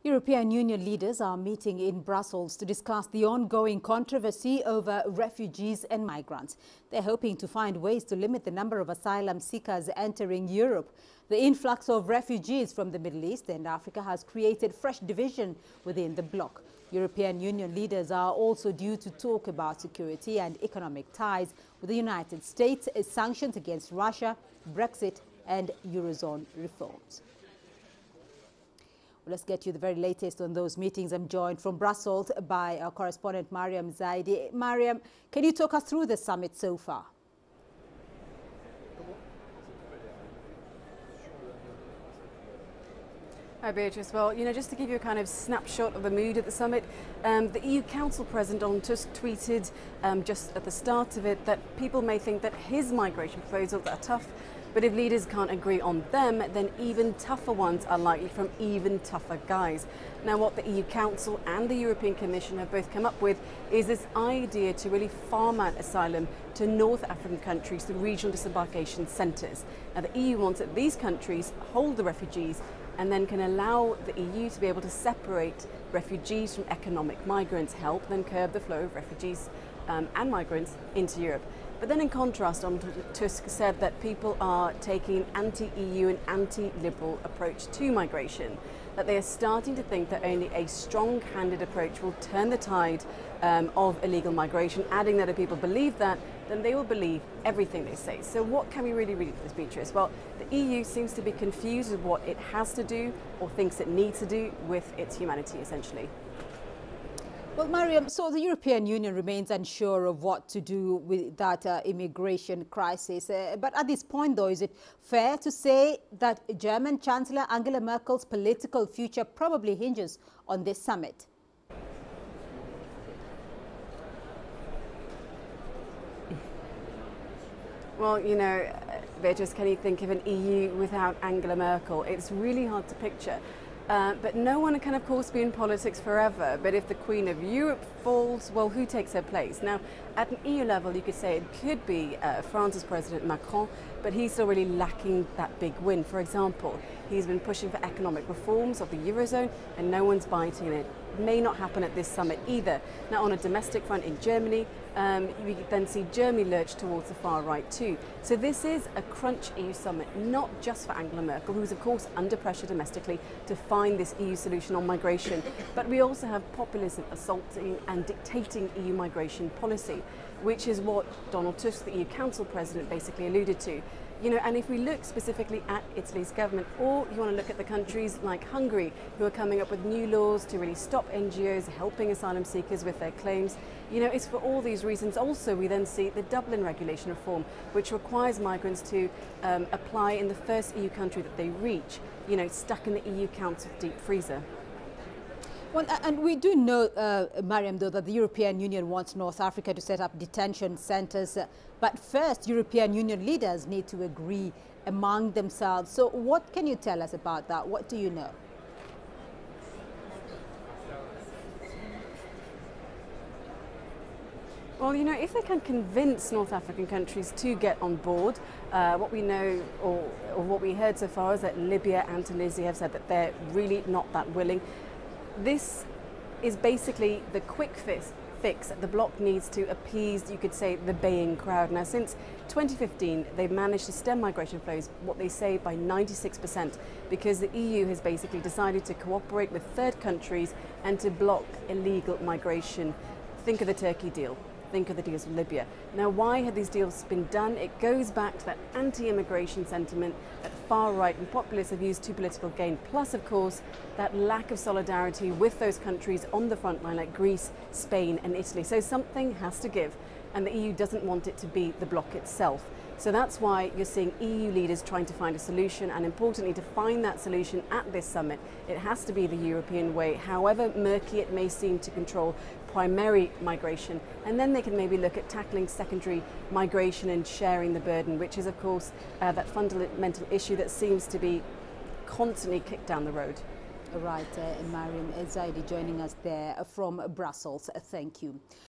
European Union leaders are meeting in Brussels to discuss the ongoing controversy over refugees and migrants. They're hoping to find ways to limit the number of asylum seekers entering Europe. The influx of refugees from the Middle East and Africa has created fresh division within the bloc. European Union leaders are also due to talk about security and economic ties with the United States, sanctions against Russia, Brexit and Eurozone reforms. Well, let's get you the very latest on those meetings. I'm joined from Brussels by our correspondent Mariam Zaidi. Mariam, can you talk us through the summit so far? Hi Beatrice. Well, just to give you a kind of snapshot of the mood at the summit, the EU Council President Donald Tusk tweeted just at the start of it that people may think that his migration proposals are tough, but if leaders can't agree on them, then even tougher ones are likely from even tougher guys. Now, what the EU Council and the European Commission have both come up with is this idea to really farm out asylum to North African countries through regional disembarkation centres. Now, the EU wants that these countries hold the refugees and then can allow the EU to be able to separate refugees from economic migrants, help them curb the flow of refugees and migrants into Europe. But then in contrast, Donald Tusk said that people are taking an anti-EU and anti-liberal approach to migration, that they are starting to think that only a strong-handed approach will turn the tide of illegal migration, adding that if people believe that, then they will believe everything they say. So what can we really read from this, Beatrice? Well, the EU seems to be confused with what it has to do or thinks it needs to do with its humanity, essentially. Well, Mariam, so the European Union remains unsure of what to do with that immigration crisis. But at this point, though, is it fair to say that German Chancellor Angela Merkel's political future probably hinges on this summit? Well, Beatrice, can you think of an EU without Angela Merkel? It's really hard to picture. But no one can, of course, be in politics forever. But if the Queen of Europe falls, well, who takes her place? Now, at an EU level, you could say it could be France's President Macron, but he's still really lacking that big win. For example, he's been pushing for economic reforms of the Eurozone, and no one's biting it. It may not happen at this summit either. Now, on a domestic front in Germany, we then see Germany lurch towards the far right too. So this is a crunch EU summit, not just for Angela Merkel, who's of course under pressure domestically to find this EU solution on migration, but we also have populism assaulting and dictating EU migration policy, which is what Donald Tusk, the EU Council President, basically alluded to. And if we look specifically at Italy's government, or you want to look at the countries like Hungary, who are coming up with new laws to really stop NGOs helping asylum seekers with their claims, it's for all these reasons. Also, we then see the Dublin regulation reform, which requires migrants to apply in the first EU country that they reach, stuck in the EU Council deep freezer. Well, and we do know, Mariam, though, that the European Union wants North Africa to set up detention centres. But first, European Union leaders need to agree among themselves. So what can you tell us about that? What do you know? Well, if they can convince North African countries to get on board, what we know or what we heard so far is that Libya and Tunisia have said that they're really not that willing. This is basically the quick fix that the bloc needs to appease, you could say, the baying crowd. Now, since 2015, they've managed to stem migration flows, what they say, by 96%, because the EU has basically decided to cooperate with third countries and to block illegal migration. Think of the Turkey deal. Think of the deals with Libya. Now, why have these deals been done? It goes back to that anti-immigration sentiment that far right and populists have used to political gain, plus, of course, that lack of solidarity with those countries on the front line like Greece, Spain and Italy. So something has to give, and the EU doesn't want it to be the bloc itself. So that's why you're seeing EU leaders trying to find a solution, and importantly, to find that solution at this summit, it has to be the European way, however murky it may seem to control primary migration, and then they can maybe look at tackling secondary migration and sharing the burden, which is of course that fundamental issue that seems to be constantly kicked down the road. Right, Mariam Zaidi joining us there from Brussels. Thank you.